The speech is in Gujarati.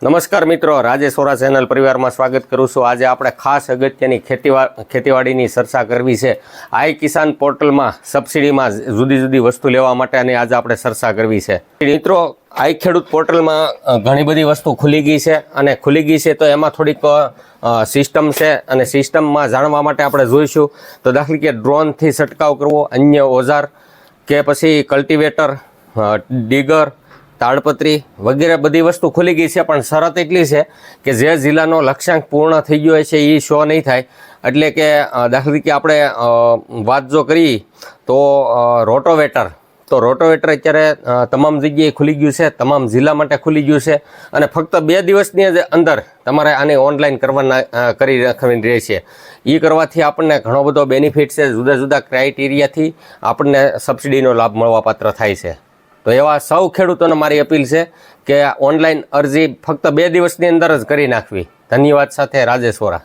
નમસ્કાર મિત્રો, રાજેશ ઓરા ચેનલ પરિવારમાં સ્વાગત કરું છું। આજે આપણે ખાસ અગત્યની ખેતીવાડીની ચર્ચા કરવી છે। આઈ કિસાન પોર્ટલમાં સબસિડીમાં જુદી જુદી વસ્તુ લેવા માટે અને આજે આપણે ચર્ચા કરવી છે। મિત્રો, આઈ ખેડૂત પોર્ટલમાં ઘણી બધી વસ્તુ ખુલી ગઈ છે અને ખુલી ગઈ છે તો એમાં થોડીક સિસ્ટમ છે અને સિસ્ટમમાં જાણવા માટે આપણે જોઈશું। તો દાખલા કે ડ્રોનથી છંટકાવ કરવો, અન્ય ઓજાર કે પછી કલ્ટિવેટર, ડીગર, તાડપત્રી વગેરે બધી વસ્તુ ખુલી ગઈ છે, પણ શરત એટલી છે કે જે જિલ્લાનો લક્ષ્યાંક પૂર્ણ થઈ ગયો છે એ શો નહીં થાય। એટલે કે દાખલા તરીકે આપણે વાત જો કરીએ તો રોટોવેટર અત્યારે તમામ જગ્યાએ ખુલી ગયું છે, તમામ જિલ્લા માટે ખુલી ગયું છે અને ફક્ત 2 દિવસની અંદર તમારે આને ઓનલાઈન કરી રાખવાની રહેશે। એ કરવાથી આપણને ઘણો બધો બેનિફિટ છે, જુદા જુદા ક્રાઇટેરિયાથી આપણને સબસિડીનો લાભ મળવાપાત્ર થાય છે। તો એવા સૌ ખેડૂતોને મારી અપીલ છે કે ઓનલાઈન અરજી ફક્ત 2 દિવસની અંદર જ કરી નાખવી। ધન્યવાદ સાથે રાજેશ ઓરા।